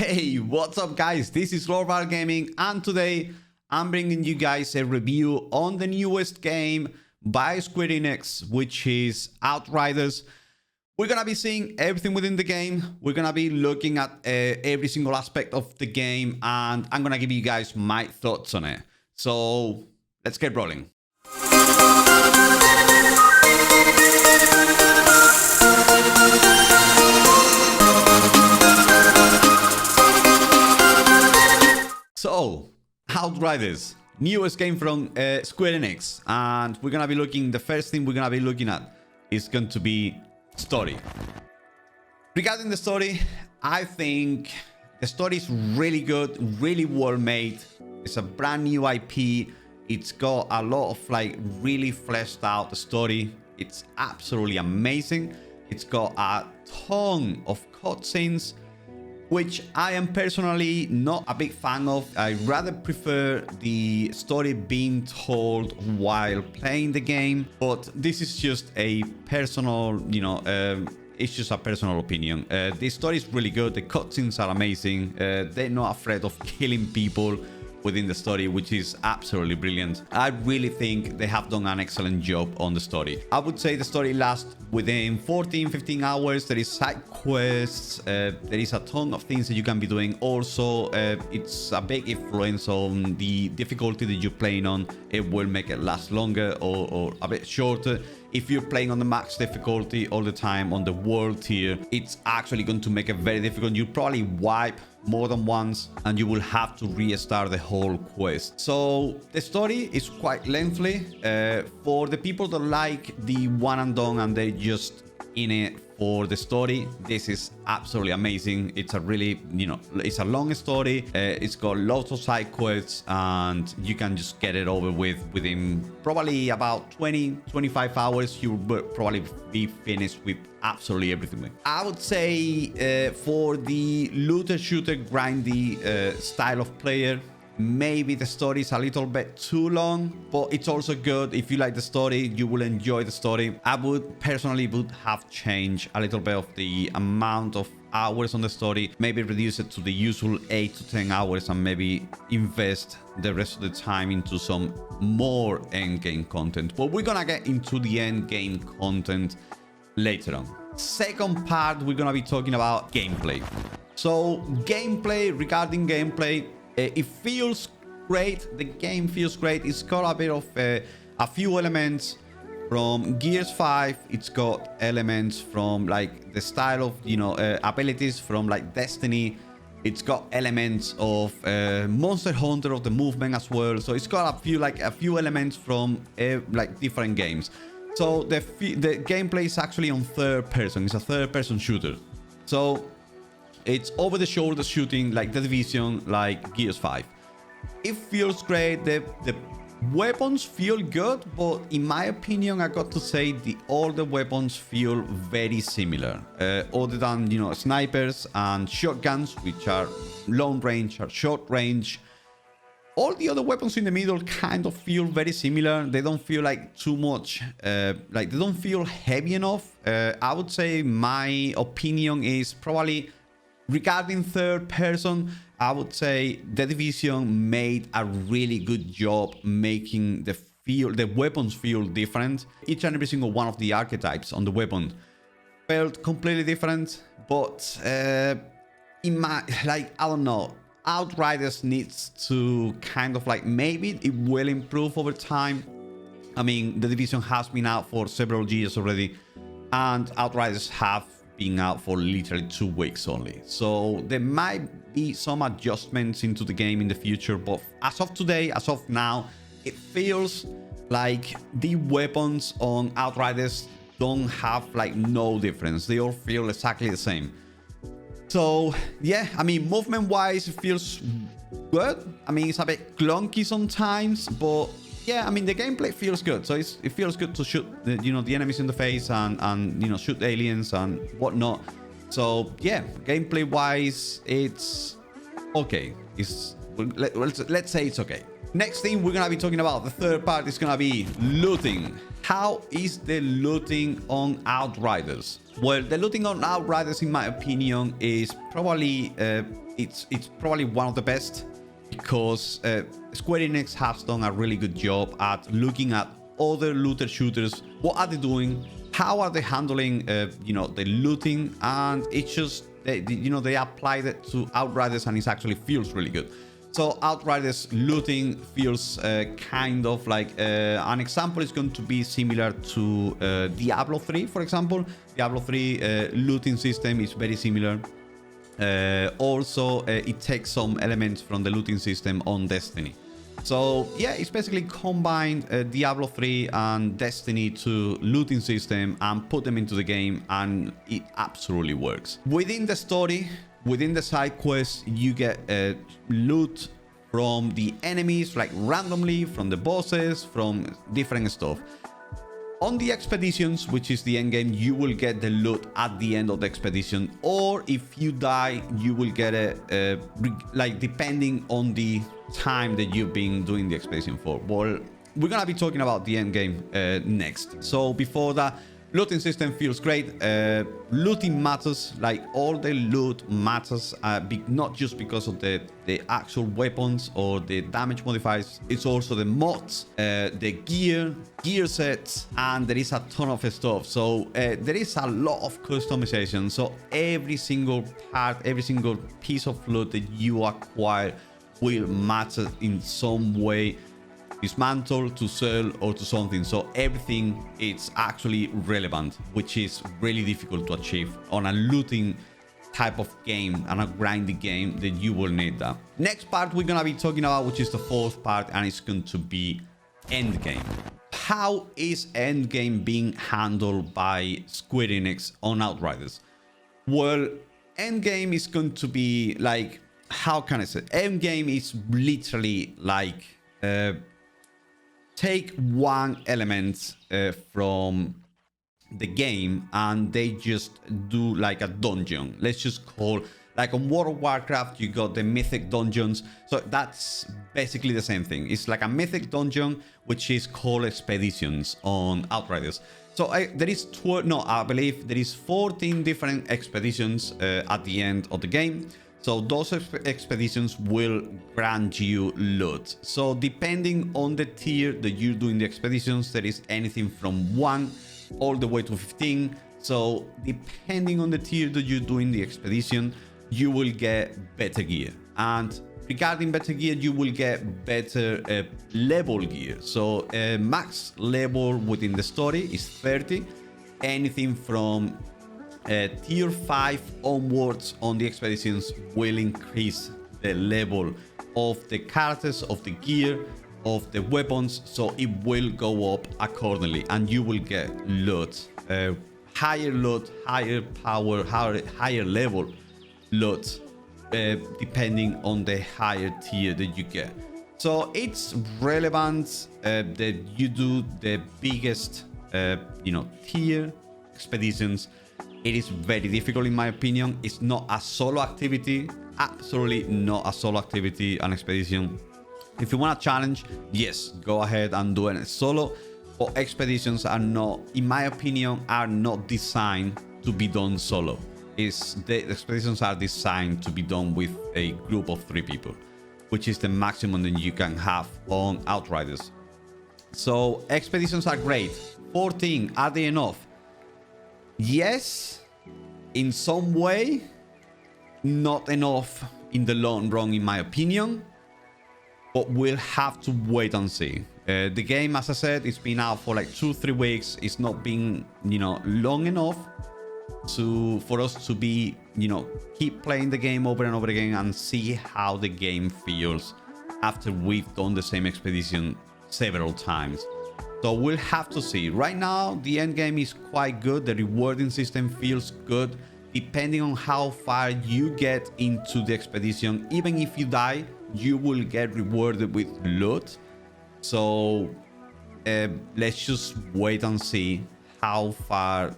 Hey, what's up guys? This is Global Gaming and today I'm bringing you guys a review on the newest game by Square Enix, which is Outriders. We're gonna be seeing everything within the game. We're gonna be looking at every single aspect of the game and I'm gonna give you guys my thoughts on it. So let's get rolling. So, Outriders, newest game from Square Enix, and we're gonna be looking. The first thing we're gonna be looking at is going to be story. Regarding the story, I think the story is really good, really well made. It's a brand new IP. It's got a lot of really fleshed out story. It's absolutely amazing. It's got a ton of cutscenes, which I am personally not a big fan of. I rather prefer the story being told while playing the game, but this is just a personal, it's just a personal opinion. The story is really good. The cutscenes are amazing. They're not afraid of killing people within the story, which is absolutely brilliant. I really think they have done an excellent job on the story. I would say the story lasts within 14-15 hours. There is side quests, there is a ton of things that you can be doing. Also, it's a big influence on the difficulty that you're playing on. It will make it last longer or a bit shorter. If you're playing on the max difficulty all the time on the world tier, it's actually going to make it very difficult. You'll probably wipe more than once and you will have to restart the whole quest. So the story is quite lengthy. For the people that like the one and done and they're just in it for the story, this is absolutely amazing. It's a really, it's a long story. It's got lots of side quests and you can just get it over with within probably about 20-25 hours. You will probably be finished with absolutely everything. I would say for the looter shooter grindy style of player, maybe the story is a little bit too long, but it's also good. If you like the story, you will enjoy the story. I would personally have changed a little bit of the amount of hours on the story, maybe reduce it to the usual 8 to 10 hours and maybe invest the rest of the time into some more end game content. But we're gonna get into the end game content later on. Second part, we're gonna be talking about gameplay. So regarding gameplay, it feels great. The game feels great. It's got a bit of a few elements from Gears 5. It's got elements from the style of abilities from Destiny. It's got elements of Monster Hunter, of the movement as well. So it's got a few elements from different games. So the gameplay is actually on third person. It's a third person shooter. So it's over the shoulder shooting like The Division, like Gears 5. It feels great. The weapons feel good, but in my opinion, I got to say all the weapons feel very similar. Other than, snipers and shotguns, which are long range or short range. All the other weapons in the middle kind of feel very similar. They don't feel too much, they don't feel heavy enough. I would say my opinion is probably regarding third person, I would say The Division made a really good job making the weapons feel different. Each and every single one of the archetypes on the weapon felt completely different. But in my I don't know, Outriders needs to kind of maybe it will improve over time. I mean, The Division has been out for several years already, and Outriders have been out for literally 2 weeks only. So there might be some adjustments into the game in the future, but as of today, as of now, it feels like the weapons on Outriders don't have no difference. They all feel exactly the same. So yeah, I mean, movement wise it feels good. I mean, it's a bit clunky sometimes, but yeah, I mean, the gameplay feels good. So it feels good to shoot the enemies in the face and shoot aliens and whatnot. So yeah, gameplay wise it's okay. Let's say it's okay. Next thing we're gonna be talking about, the third part, is gonna be looting. How is the looting on Outriders? Well, the looting on Outriders, in my opinion, is probably it's probably one of the best, because Square Enix has done a really good job at looking at other looter shooters. What are they doing? How are they handling you know, the looting? And it's just you know, they applied it to Outriders, and it actually feels really good. So Outriders looting feels kind of like an example is going to be similar to Diablo 3, for example. Diablo 3 looting system is very similar. Also, it takes some elements from the looting system on Destiny. So yeah, it's basically combined Diablo 3 and Destiny 2 looting system and put them into the game, and it absolutely works. Within the story, within the side quests, you get loot from the enemies, like randomly, from the bosses, from different stuff. On the expeditions, which is the end game, you will get the loot at the end of the expedition, or if you die, you will get it like depending on the time that you've been doing the expedition for. Well, we're gonna be talking about the end game next. So before that, looting system feels great. Looting matters, like all the loot matters, not just because of the actual weapons or the damage modifiers. It's also the mods, the gear sets, and there is a ton of stuff. So there is a lot of customization. So every single part, every single piece of loot that you acquire will matter in some way. Dismantle, to sell, or to something. So everything is actually relevant, which is really difficult to achieve on a looting type of game and a grindy game that you will need that. Next part we're gonna be talking about, which is the fourth part, and it's going to be endgame. How is endgame being handled by Square Enix on Outriders? Well, endgame is going to be like, how can I say? Endgame is literally like take one element from the game and they just do like a dungeon. Let's just call, like on World of Warcraft, you got the mythic dungeons. So that's basically the same thing. It's like a mythic dungeon, which is called expeditions on Outriders. So there is 12, no, I believe there is 14 different expeditions at the end of the game. So those expeditions will grant you loot. So depending on the tier that you're doing the expeditions, there is anything from 1 all the way to 15. So depending on the tier that you're doing the expedition, you will get better gear. And regarding better gear, you will get better level gear. So max level within the story is 30. Anything from tier 5 onwards on the expeditions will increase the level of the characters, of the gear, of the weapons, so it will go up accordingly, and you will get loot, higher power, higher level loot, depending on the higher tier that you get. So it's relevant that you do the biggest tier expeditions. It is very difficult in my opinion. It's not a solo activity, absolutely not a solo activity, an expedition. If you want a challenge, yes, go ahead and do it solo. But expeditions are not, in my opinion, are not designed to be done solo. The expeditions are designed to be done with a group of 3 people, which is the maximum that you can have on Outriders. So expeditions are great. 14, are they enough? Yes, in some way, not enough in the long run, in my opinion, but we'll have to wait and see. The game, as I said, it's been out for like 2-3 weeks. It's not been, long enough for us to be, keep playing the game over and over again and see how the game feels after we've done the same expedition several times. So we'll have to see. Right now, the end game is quite good. The rewarding system feels good. Depending on how far you get into the expedition, even if you die, you will get rewarded with loot. So let's just wait and see how far,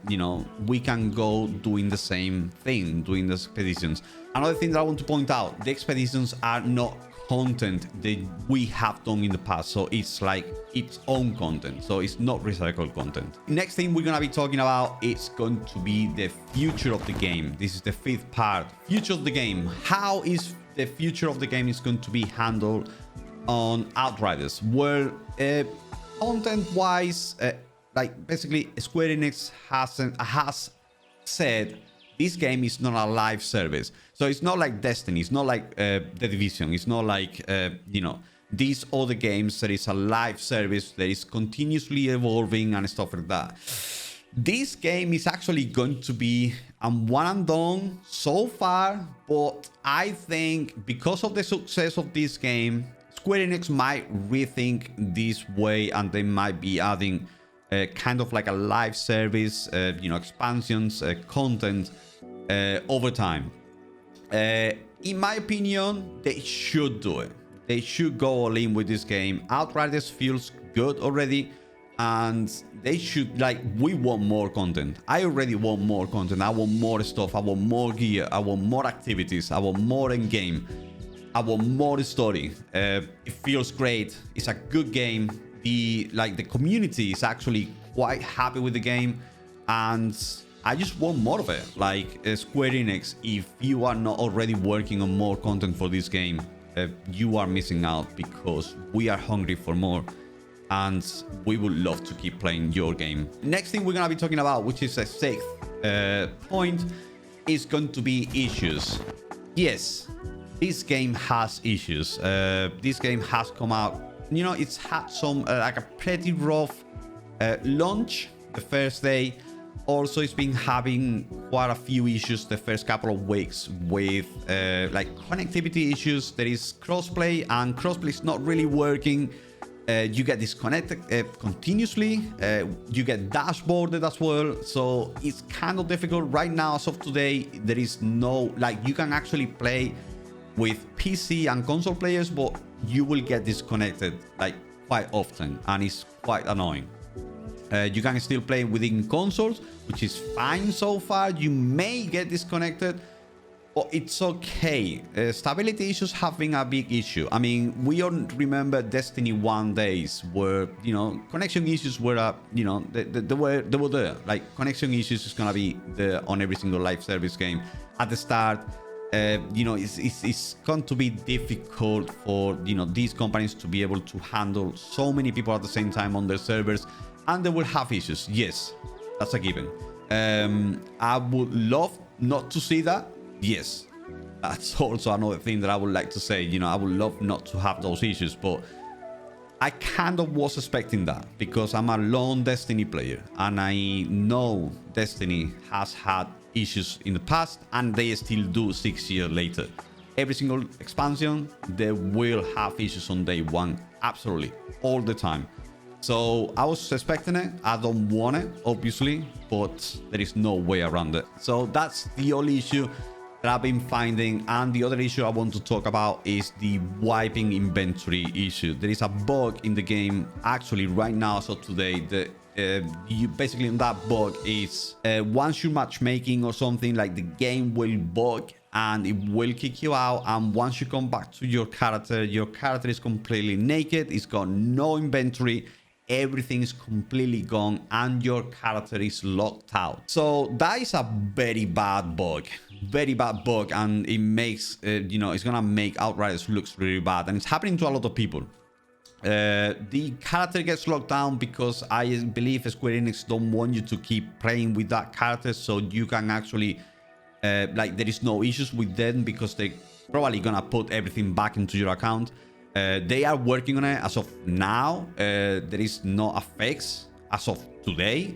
we can go doing the same thing, doing the expeditions. Another thing that I want to point out, the expeditions are not content that we have done in the past. So it's like its own content. So it's not recycled content. Next thing we're going to be talking about is going to be the future of the game. This is the fifth part. Future of the game. How is the future of the game is going to be handled on Outriders? Well, content-wise, like basically Square Enix has said this game is not a live service. So it's not like Destiny, it's not like The Division, it's not like these other games that is a live service that is continuously evolving and stuff like that. This game is actually going to be a one and done so far, but I think because of the success of this game, Square Enix might rethink this way, and they might be adding kind of like a live service, expansions, content over time. In my opinion, they should do it. They should go all in with this game. Outriders feels good already, and they should, like, we want more content. I already want more content. I want more stuff. I want more gear. I want more activities. I want more in game. I want more story. It feels great. It's a good game. The community is actually quite happy with the game, and I just want more of it. Like Square Enix, if you are not already working on more content for this game, you are missing out, because we are hungry for more, and we would love to keep playing your game. Next thing we're gonna be talking about, which is a sixth point, is going to be issues. Yes, this game has issues. This game has come out, it's had some like a pretty rough launch the first day. Also, it's been having quite a few issues the first couple of weeks with like connectivity issues. There is crossplay, and crossplay is not really working. You get disconnected continuously. You get dashboarded as well. So it's kind of difficult right now. As of today, there is no, like, you can actually play with PC and console players, but you will get disconnected like quite often, and it's quite annoying. You can still play within consoles, which is fine so far. You may get disconnected, but it's okay. Stability issues have been a big issue. I mean, we all remember Destiny 1 days where, connection issues were, they were there. Like, connection issues is gonna be there on every single live service game. At the start, it's going to be difficult for, these companies to be able to handle so many people at the same time on their servers. And they will have issues. Yes, that's a given. I would love not to see that. Yes, that's also another thing that I would like to say. I would love not to have those issues, but I kind of was expecting that, because I'm a lone Destiny player, and I know Destiny has had issues in the past, and they still do 6 years later. Every single expansion, they will have issues on day one. Absolutely, all the time. So I was expecting it. I don't want it, obviously, but there is no way around it. So that's the only issue that I've been finding. And the other issue I want to talk about is the wiping inventory issue. There is a bug in the game actually right now. So today, you basically, that bug is once you're matchmaking or something, like, the game will bug and it will kick you out. And once you come back to your character is completely naked. It's got no inventory. Everything is completely gone, and your character is locked out. So that is a very bad bug, and it makes it's gonna make Outriders looks really bad, and it's happening to a lot of people. The character gets locked down because I believe Square Enix don't want you to keep playing with that character, so you can actually there is no issues with them, because they probably gonna put everything back into your account. They are working on it as of now. There is no a fix as of today,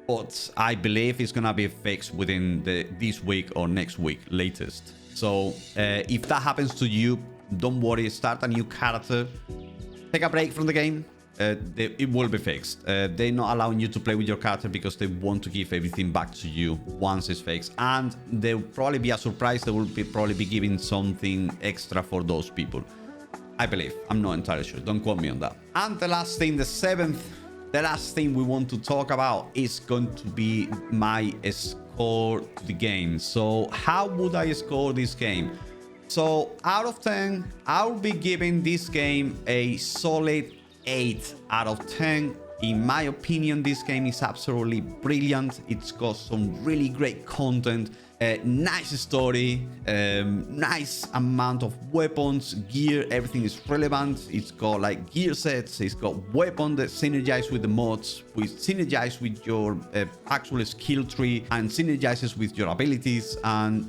but I believe it's gonna be fixed within this week or next week latest. So if that happens to you, don't worry. Start a new character. Take a break from the game. It will be fixed. They're not allowing you to play with your character because they want to give everything back to you once it's fixed. And there will probably be a surprise. They will probably be giving something extra for those people, I believe. I'm not entirely sure. Don't quote me on that. And the last thing, the last thing we want to talk about is going to be my score to the game. So how would I score this game? So out of 10, I'll be giving this game a solid 8 out of 10. In my opinion, this game is absolutely brilliant. It's got some really great content, nice story, nice amount of weapons, gear, everything is relevant. It's got like gear sets, it's got weapons that synergize with the mods, which synergize with your actual skill tree and synergizes with your abilities, and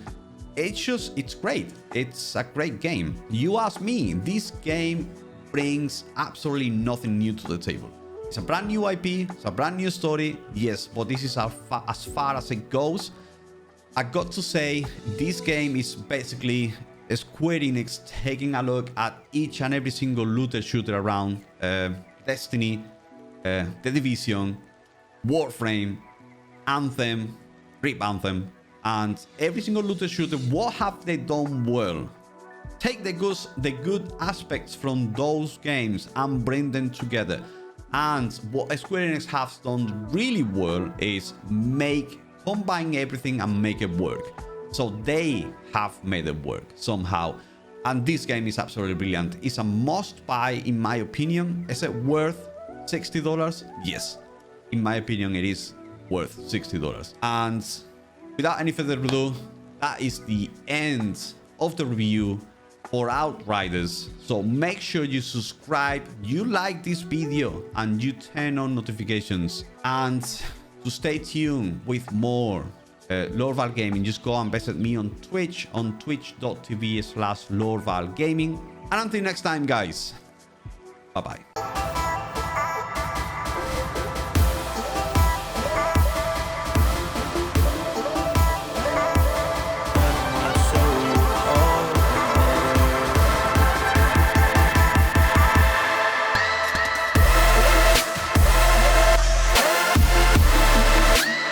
it's great. It's a great game. You ask me, this game brings absolutely nothing new to the table. It's a brand new IP, it's a brand new story, yes, but this is as far as it goes. I got to say, this game is basically Square Enix taking a look at each and every single looter shooter around, Destiny, The Division, Warframe, Anthem, Rip Anthem, and every single looter shooter. What have they done well? Take the good aspects from those games and bring them together. And what Square Enix has done really well is combine everything and make it work. So they have made it work somehow. And this game is absolutely brilliant. It's a must buy in my opinion. Is it worth $60? Yes. In my opinion, it is worth $60. And without any further ado, that is the end of the review for Outriders. So make sure you subscribe, you like this video, and you turn on notifications. And to stay tuned with more Lorval Gaming, just go and visit me on Twitch, on twitch.tv/LorvalGaming. And until next time, guys, bye-bye.